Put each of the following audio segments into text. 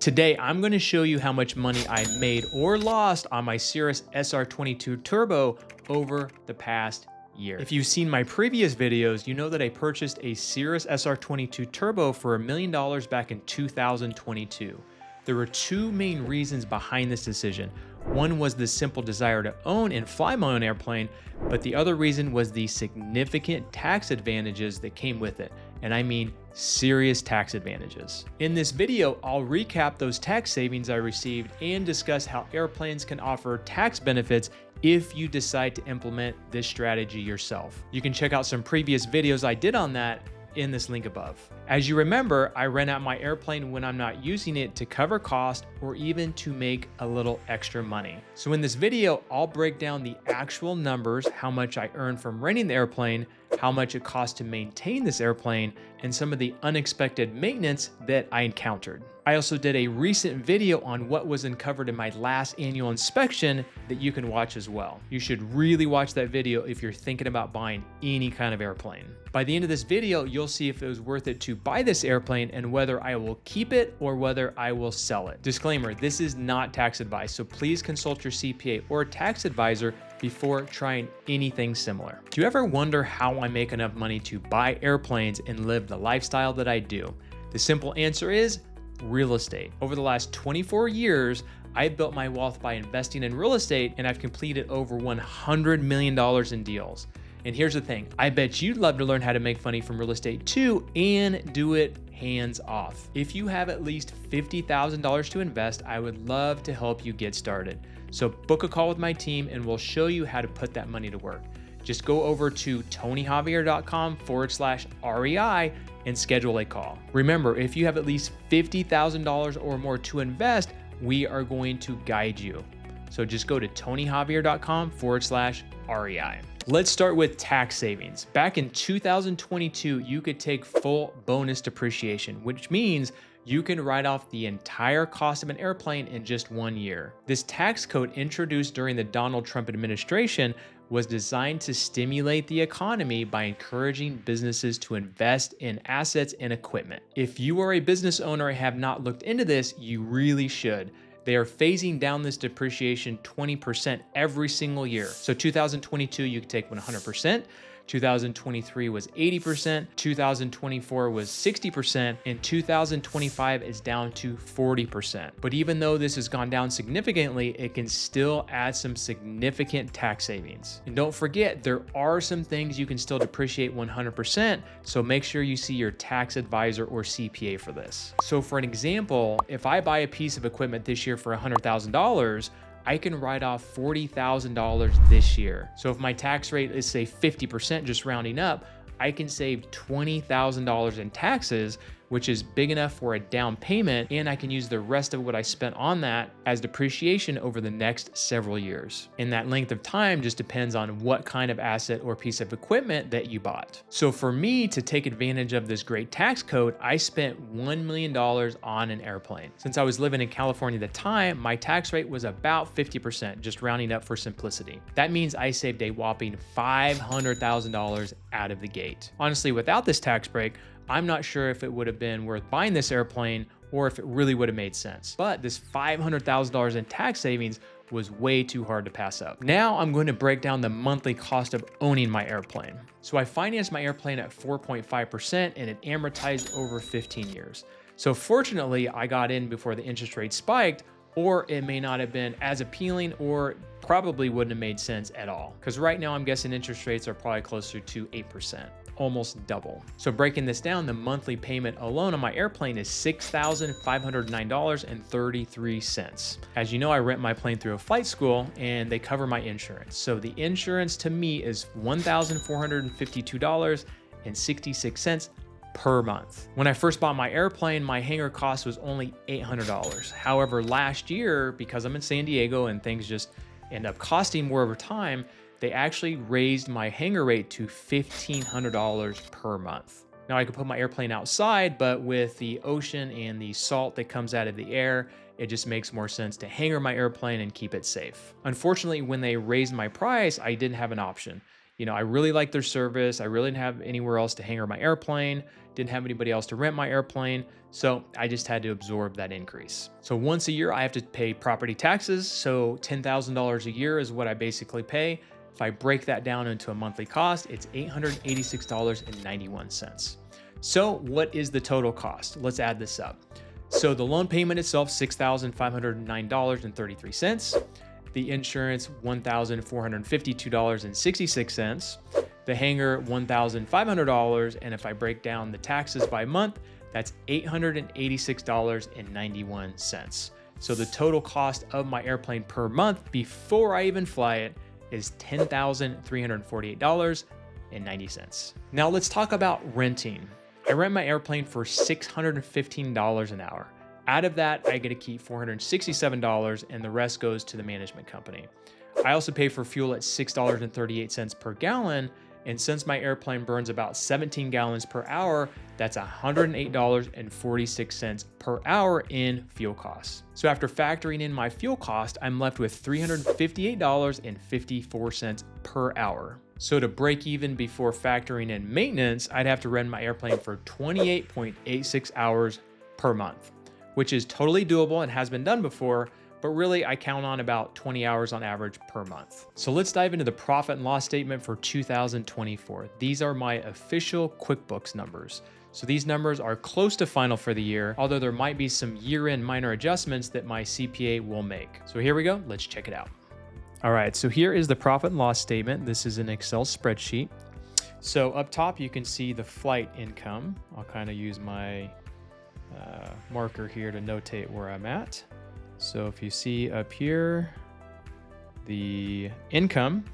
Today, I'm going to show you how much money I made or lost on my Cirrus SR22 Turbo over the past year. If you've seen my previous videos, you know that I purchased a Cirrus SR22 Turbo for $1 million back in 2022. There were two main reasons behind this decision. One was the simple desire to own and fly my own airplane, but the other reason was the significant tax advantages that came with it. And I mean serious tax advantages. In this video, I'll recap those tax savings I received and discuss how airplanes can offer tax benefits if you decide to implement this strategy yourself. You can check out some previous videos I did on that in this link above. As you remember, I rent out my airplane when I'm not using it to cover cost or even to make a little extra money. So in this video, I'll break down the actual numbers, how much I earn from renting the airplane, how much it costs to maintain this airplane, and some of the unexpected maintenance that I encountered. I also did a recent video on what was uncovered in my last annual inspection that you can watch as well. You should really watch that video if you're thinking about buying any kind of airplane. By the end of this video, you'll see if it was worth it to buy this airplane and whether I will keep it or whether I will sell it. Disclaimer, this is not tax advice, so please consult your CPA or tax advisor before trying anything similar. Do you ever wonder how I make enough money to buy airplanes and live the lifestyle that I do? The simple answer is real estate. Over the last 24 years, I've built my wealth by investing in real estate, and I've completed over $100 million in deals. And here's the thing, I bet you'd love to learn how to make money from real estate too and do it hands off. If you have at least $50,000 to invest, I would love to help you get started. So book a call with my team and we'll show you how to put that money to work. Just go over to tonyjavier.com/REI and schedule a call. Remember, if you have at least $50,000 or more to invest, we are going to guide you. So just go to tonyjavier.com/REI. Let's start with tax savings. Back in 2022, you could take full bonus depreciation, which means you can write off the entire cost of an airplane in just 1 year. This tax code, introduced during the Donald Trump administration, was designed to stimulate the economy by encouraging businesses to invest in assets and equipment. If you are a business owner and have not looked into this, you really should. They are phasing down this depreciation 20% every single year. So 2022, you could take 100%. 2023 was 80%, 2024 was 60%, and 2025 is down to 40%. But even though this has gone down significantly, it can still add some significant tax savings. And don't forget, there are some things you can still depreciate 100%, so make sure you see your tax advisor or CPA for this. So for an example, if I buy a piece of equipment this year for $100,000, I can write off $40,000 this year. So if my tax rate is say 50%, just rounding up, I can save $20,000 in taxes, which is big enough for a down payment, and I can use the rest of what I spent on that as depreciation over the next several years. And that length of time just depends on what kind of asset or piece of equipment that you bought. So for me to take advantage of this great tax code, I spent $1 million on an airplane. Since I was living in California at the time, my tax rate was about 50%, just rounding up for simplicity. That means I saved a whopping $500,000 out of the gate. Honestly, without this tax break, I'm not sure if it would have been worth buying this airplane or if it really would have made sense. But this $500,000 in tax savings was way too hard to pass up. Now I'm going to break down the monthly cost of owning my airplane. So I financed my airplane at 4.5% and it amortized over 15 years. So fortunately, I got in before the interest rate spiked, or it may not have been as appealing or probably wouldn't have made sense at all. Because right now I'm guessing interest rates are probably closer to 8%. Almost double. So breaking this down, the monthly payment alone on my airplane is $6,509.33. As you know, I rent my plane through a flight school and they cover my insurance. So the insurance to me is $1,452.66 per month. When I first bought my airplane, my hangar cost was only $800. However, last year, because I'm in San Diego and things just end up costing more over time, they actually raised my hangar rate to $1,500 per month. Now I could put my airplane outside, but with the ocean and the salt that comes out of the air, it just makes more sense to hangar my airplane and keep it safe. Unfortunately, when they raised my price, I didn't have an option. I really like their service. I really didn't have anywhere else to hangar my airplane, didn't have anybody else to rent my airplane. So I just had to absorb that increase. So once a year, I have to pay property taxes. So $10,000 a year is what I basically pay. If I break that down into a monthly cost, it's $886.91. So what is the total cost? Let's add this up. So the loan payment itself, $6,509.33. The insurance, $1,452.66. The hangar, $1,500. And if I break down the taxes by month, that's $886.91. So the total cost of my airplane per month before I even fly it is $10,348.90. Now let's talk about renting. I rent my airplane for $615 an hour. Out of that, I get to keep $467 and the rest goes to the management company. I also pay for fuel at $6.38 per gallon. And since my airplane burns about 17 gallons per hour, that's $108.46 per hour in fuel costs. So after factoring in my fuel cost, I'm left with $358.54 per hour. So to break even before factoring in maintenance, I'd have to rent my airplane for 28.86 hours per month, which is totally doable and has been done before, but really I count on about 20 hours on average per month. So let's dive into the profit and loss statement for 2024. These are my official QuickBooks numbers. So these numbers are close to final for the year, although there might be some year-end minor adjustments that my CPA will make. So here we go, let's check it out. All right, so here is the profit and loss statement. This is an Excel spreadsheet. So up top, you can see the flight income. I'll kind of use my marker here to notate where I'm at. So if you see up here, the income,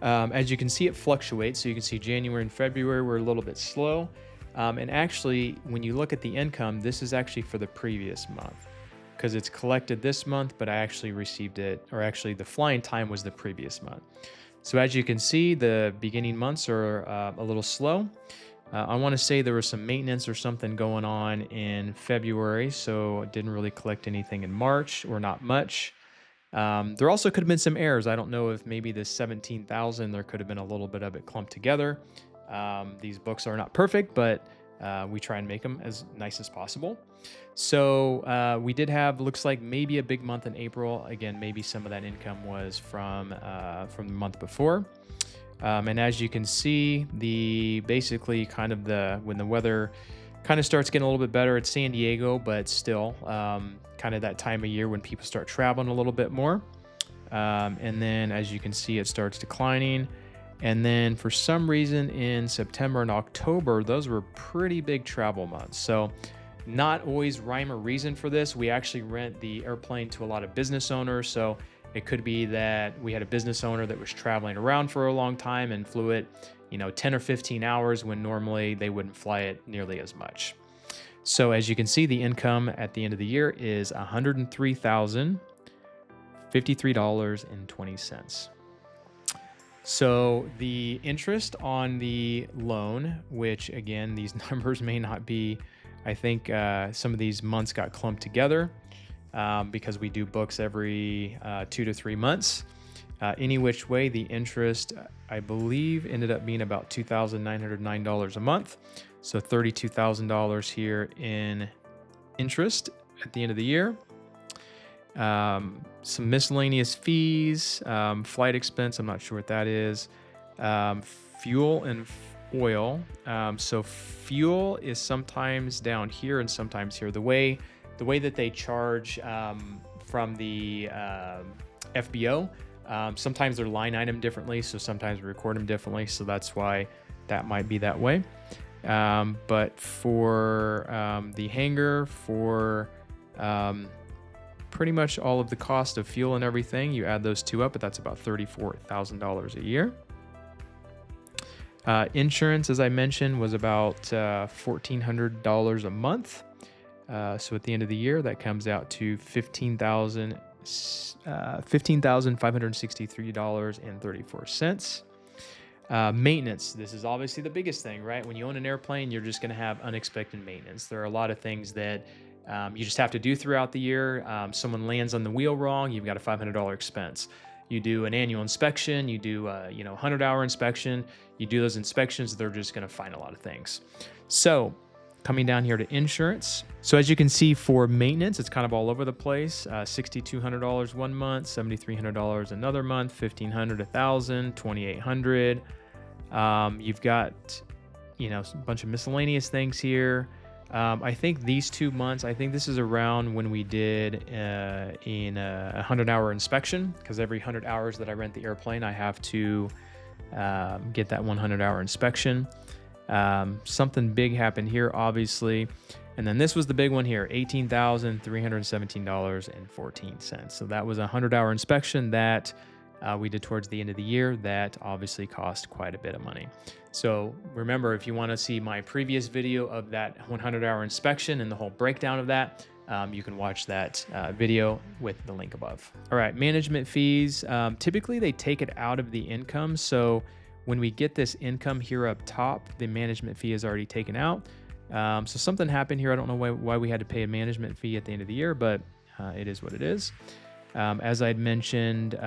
as you can see, it fluctuates. So you can see January and February were a little bit slow. And actually, when you look at the income, this is actually for the previous month because it's collected this month, but I actually received it, or actually the flying time was the previous month. So as you can see, the beginning months are a little slow. I want to say there was some maintenance or something going on in February, so I didn't really collect anything in March, or not much. There also could have been some errors. I don't know if maybe the 17,000, there could have been a little bit of it clumped together. These books are not perfect, but we try and make them as nice as possible. So we did have, looks like maybe a big month in April. Again, maybe some of that income was from the month before. And as you can see, basically kind of when the weather kind of starts getting a little bit better at San Diego, but still kind of that time of year when people start traveling a little bit more. And then as you can see, it starts declining. And then for some reason in September and October, those were pretty big travel months. So not always rhyme or reason for this. We actually rent the airplane to a lot of business owners. So it could be that we had a business owner that was traveling around for a long time and flew it, 10 or 15 hours when normally they wouldn't fly it nearly as much. So as you can see, the income at the end of the year is $103,053.20. So the interest on the loan, which again, these numbers may not be, I think some of these months got clumped together. Because we do books every 2 to 3 months. Any which way, the interest, I believe, ended up being about $2,909 a month. So $32,000 here in interest at the end of the year. Some miscellaneous fees, flight expense, I'm not sure what that is. Fuel and oil. So fuel is sometimes down here and sometimes here. The way that they charge from the FBO, sometimes they're line item differently, so sometimes we record them differently, so that's why that might be that way. But for the hangar, for pretty much all of the cost of fuel and everything, you add those two up, but that's about $34,000 a year. Insurance, as I mentioned, was about $1,400 a month. So at the end of the year, that comes out to $15,563.34. Maintenance. This is obviously the biggest thing, right? When you own an airplane, you're just going to have unexpected maintenance. There are a lot of things that you just have to do throughout the year. Someone lands on the wheel wrong, you've got a $500 expense. You do an annual inspection, you do 100-hour inspection. You do those inspections, they're just going to find a lot of things. So coming down here to insurance. So as you can see, for maintenance, it's kind of all over the place. $6,200 one month, $7,300 another month, $1,500, $1,000, $2,800. You've got, a bunch of miscellaneous things here. I think these 2 months, I think this is around when we did in a 100-hour inspection, because every 100 hours that I rent the airplane, I have to get that 100-hour inspection. Something big happened here, obviously. And then this was the big one here, $18,317.14. So that was a 100-hour inspection that we did towards the end of the year. That obviously cost quite a bit of money. So remember, if you want to see my previous video of that 100-hour inspection and the whole breakdown of that, you can watch that video with the link above. All right, management fees. Typically, they take it out of the income. So when we get this income here up top, the management fee is already taken out. So something happened here. I don't know why we had to pay a management fee at the end of the year, but it is what it is. As I'd mentioned,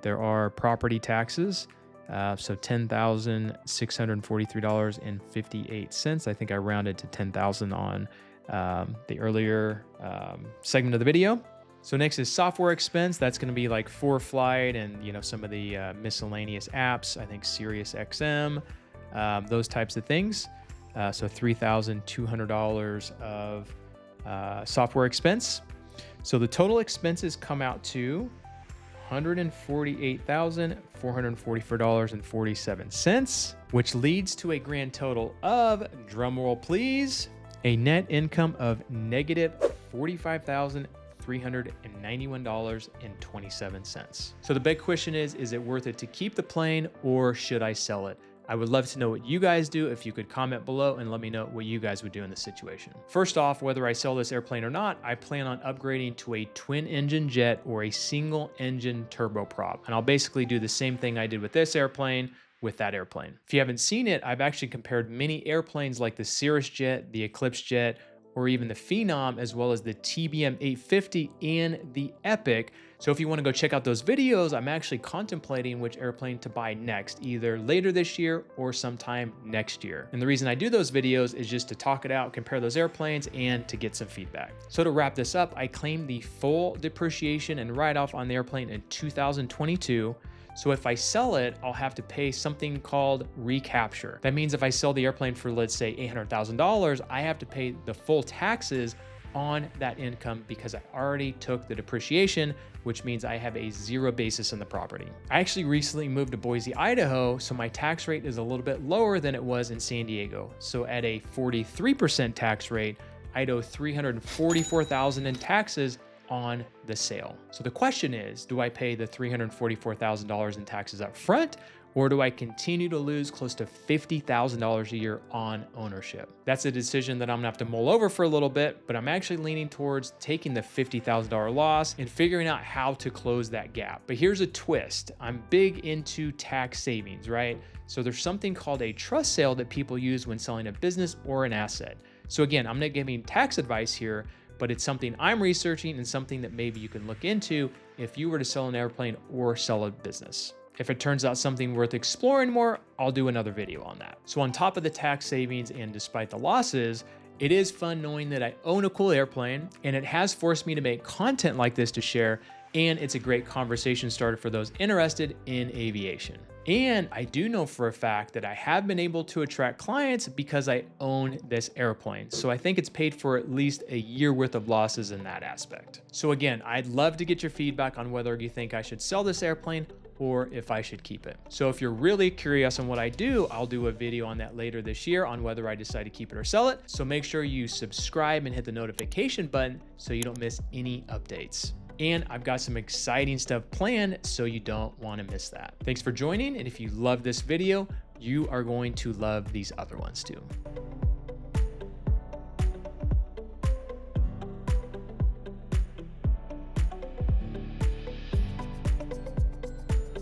there are property taxes. So $10,643.58. I think I rounded to 10,000 on the earlier segment of the video. So next is software expense. That's going to be like ForeFlight and some of the miscellaneous apps. I think Sirius XM, those types of things. So $3,200 of software expense. So the total expenses come out to $148,444.47, which leads to a grand total of, drumroll please, a net income of negative $45,391.27. So the big question is it worth it to keep the plane or should I sell it? I would love to know what you guys do. If you could comment below and let me know what you guys would do in this situation. First off, whether I sell this airplane or not, I plan on upgrading to a twin engine jet or a single engine turboprop. And I'll basically do the same thing I did with this airplane with that airplane. If you haven't seen it, I've actually compared many airplanes like the Cirrus jet, the Eclipse jet, or even the Phenom, as well as the TBM 850 and the Epic. So if you want to go check out those videos, I'm actually contemplating which airplane to buy next, either later this year or sometime next year. And the reason I do those videos is just to talk it out, compare those airplanes, and to get some feedback. So to wrap this up, I claimed the full depreciation and write-off on the airplane in 2022. So if I sell it, I'll have to pay something called recapture. That means if I sell the airplane for, let's say, $800,000, I have to pay the full taxes on that income because I already took the depreciation, which means I have a zero basis in the property. I actually recently moved to Boise, Idaho, so my tax rate is a little bit lower than it was in San Diego. So at a 43% tax rate, I'd owe $344,000 in taxes on the sale. So the question is, do I pay the $344,000 in taxes up front, or do I continue to lose close to $50,000 a year on ownership? That's a decision that I'm gonna have to mull over for a little bit, but I'm actually leaning towards taking the $50,000 loss and figuring out how to close that gap. But here's a twist. I'm big into tax savings, right? So there's something called a trust sale that people use when selling a business or an asset. So again, I'm not giving tax advice here, but it's something I'm researching and something that maybe you can look into if you were to sell an airplane or sell a business. If it turns out something worth exploring more, I'll do another video on that. So on top of the tax savings and despite the losses, it is fun knowing that I own a cool airplane and it has forced me to make content like this to share, and it's a great conversation starter for those interested in aviation. And I do know for a fact that I have been able to attract clients because I own this airplane. So I think it's paid for at least a year worth of losses in that aspect. So again, I'd love to get your feedback on whether you think I should sell this airplane or if I should keep it. So if you're really curious on what I do, I'll do a video on that later this year on whether I decide to keep it or sell it. So make sure you subscribe and hit the notification button so you don't miss any updates. And I've got some exciting stuff planned, so you don't want to miss that. Thanks for joining. And if you love this video, you are going to love these other ones too.